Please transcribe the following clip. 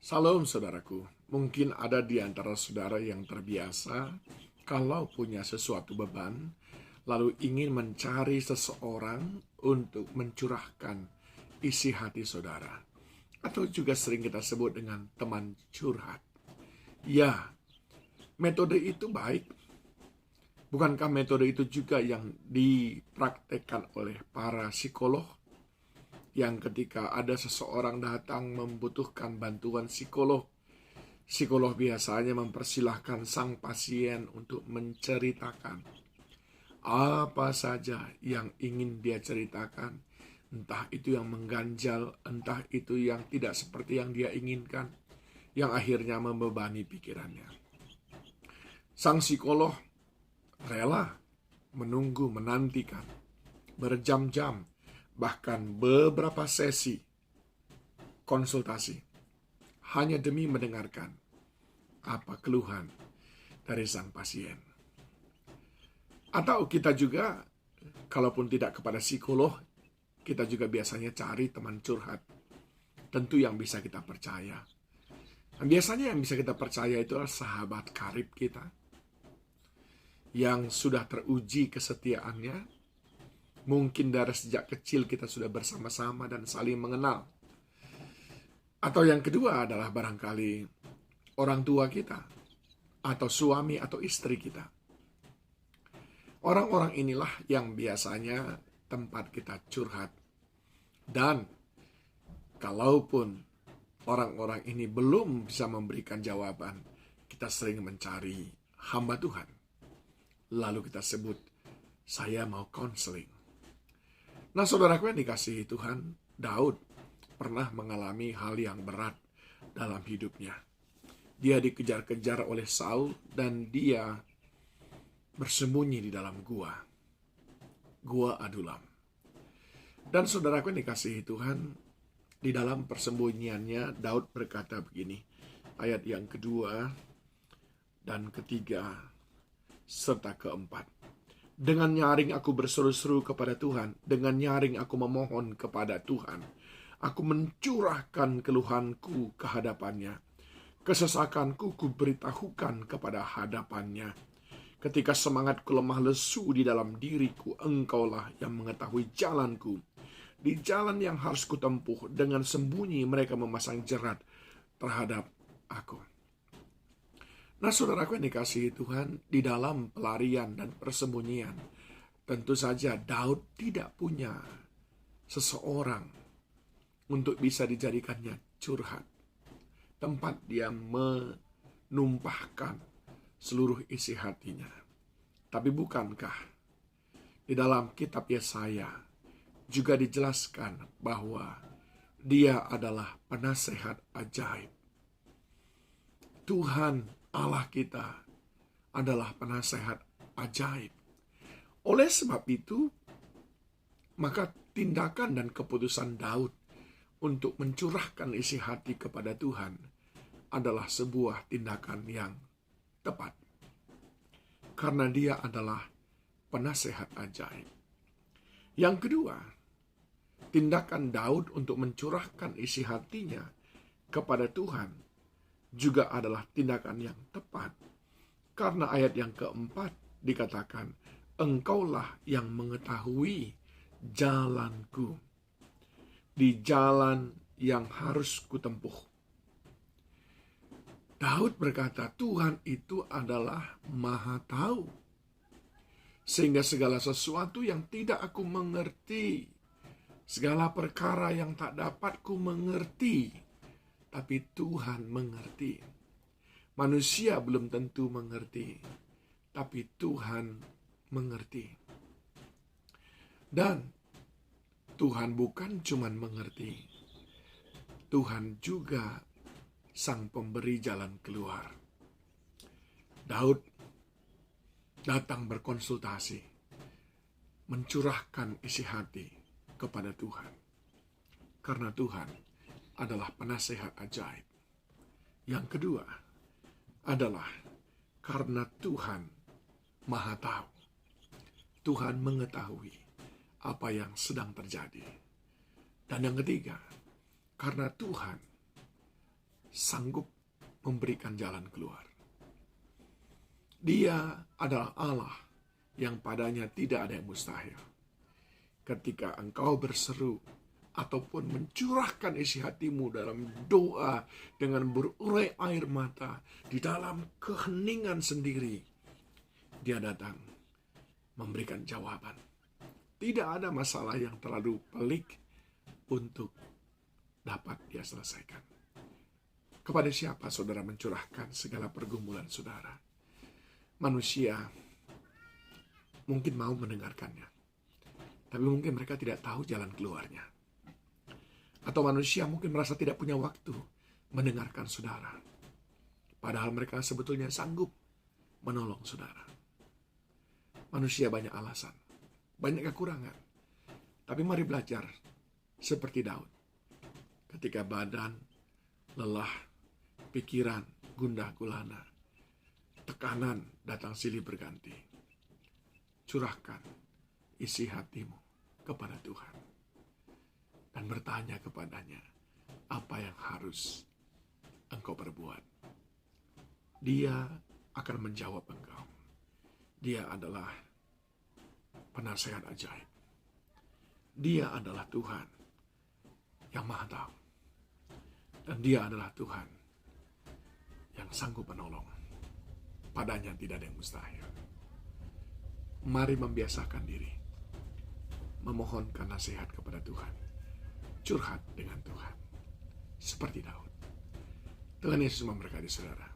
Salam saudaraku, mungkin ada di antara saudara yang terbiasa kalau punya sesuatu beban, lalu ingin mencari seseorang untuk mencurahkan isi hati saudara. Atau juga sering kita sebut dengan teman curhat. Ya, metode itu baik. Bukankah metode itu juga yang dipraktekkan oleh para psikolog? Yang ketika ada seseorang datang membutuhkan bantuan psikolog, psikolog biasanya mempersilahkan sang pasien untuk menceritakan apa saja yang ingin dia ceritakan. Entah itu yang mengganjal, entah itu yang tidak seperti yang dia inginkan, yang akhirnya membebani pikirannya. Sang psikolog rela menunggu, menantikan berjam-jam, bahkan beberapa sesi konsultasi hanya demi mendengarkan apa keluhan dari sang pasien. Atau kita juga, kalaupun tidak kepada psikolog, kita juga biasanya cari teman curhat. Tentu yang bisa kita percaya. Dan biasanya yang bisa kita percaya itu adalah sahabat karib kita, yang sudah teruji kesetiaannya. Mungkin dari sejak kecil kita sudah bersama-sama dan saling mengenal. Atau yang kedua adalah barangkali orang tua kita, atau suami atau istri kita. Orang-orang inilah yang biasanya tempat kita curhat. Dan kalaupun orang-orang ini belum bisa memberikan jawaban, kita sering mencari hamba Tuhan. Lalu kita sebut, saya mau konseling. Nah, saudaraku yang dikasihi Tuhan, Daud pernah mengalami hal yang berat dalam hidupnya. Dia dikejar-kejar oleh Saul dan dia bersembunyi di dalam gua Adulam. Dan saudaraku yang dikasihi Tuhan, di dalam persembunyiannya Daud berkata begini, ayat yang kedua dan ketiga serta keempat. Dengan nyaring aku berseru-seru kepada Tuhan, dengan nyaring aku memohon kepada Tuhan. Aku mencurahkan keluhanku ke hadapannya. Kesesakanku kuberitahukan kepada hadapannya. Ketika semangatku lemah lesu di dalam diriku, Engkaulah yang mengetahui jalanku. Di jalan yang harus kutempuh, dengan sembunyi mereka memasang jerat terhadap aku. Nah, saudaraku yang dikasihi Tuhan, di dalam pelarian dan persembunyian, tentu saja Daud tidak punya seseorang untuk bisa dijadikannya curhat. Tempat dia menumpahkan seluruh isi hatinya. Tapi bukankah di dalam kitab Yesaya juga dijelaskan bahwa dia adalah penasehat ajaib. Tuhan Allah kita adalah penasehat ajaib. Oleh sebab itu, maka tindakan dan keputusan Daud untuk mencurahkan isi hati kepada Tuhan adalah sebuah tindakan yang tepat. Karena dia adalah penasehat ajaib. Yang kedua, tindakan Daud untuk mencurahkan isi hatinya kepada Tuhan juga adalah tindakan yang tepat. Karena ayat yang keempat dikatakan, Engkaulah yang mengetahui jalanku. Di jalan yang harus kutempuh. Daud berkata, Tuhan itu adalah Maha Tahu. Sehingga segala sesuatu yang tidak aku mengerti, segala perkara yang tak dapat ku mengerti, tapi Tuhan mengerti. Manusia belum tentu mengerti, tapi Tuhan mengerti. Dan Tuhan bukan cuma mengerti, Tuhan juga sang pemberi jalan keluar. Daud datang berkonsultasi, mencurahkan isi hati kepada Tuhan. Karena Tuhan adalah penasehat ajaib. Yang kedua adalah karena Tuhan Maha Tahu. Tuhan mengetahui apa yang sedang terjadi. Dan yang ketiga, karena Tuhan sanggup memberikan jalan keluar. Dia adalah Allah yang padanya tidak ada yang mustahil. Ketika engkau berseru ataupun mencurahkan isi hatimu dalam doa dengan berurai air mata di dalam keheningan sendiri, dia datang memberikan jawaban. Tidak ada masalah yang terlalu pelik untuk dapat dia selesaikan. Kepada siapa saudara mencurahkan segala pergumulan saudara? Manusia mungkin mau mendengarkannya, tapi mungkin mereka tidak tahu jalan keluarnya. Atau manusia mungkin merasa tidak punya waktu mendengarkan saudara, padahal mereka sebetulnya sanggup menolong saudara. Manusia banyak alasan, banyak kekurangan. Tapi mari belajar seperti Daud. Ketika badan lelah, pikiran gundah gulana, tekanan datang silih berganti, curahkan isi hatimu kepada Tuhan dan bertanya kepadanya apa yang harus engkau perbuat. Dia akan menjawab engkau. Dia adalah penasehat ajaib. Dia adalah Tuhan yang Maha Tahu. Dan dia adalah Tuhan yang sanggup menolong. Padanya tidak ada yang mustahil. Mari membiasakan diri memohonkan nasihat kepada Tuhan. Curhat dengan Tuhan seperti Daud. Tuhan Yesus memberkati saudara.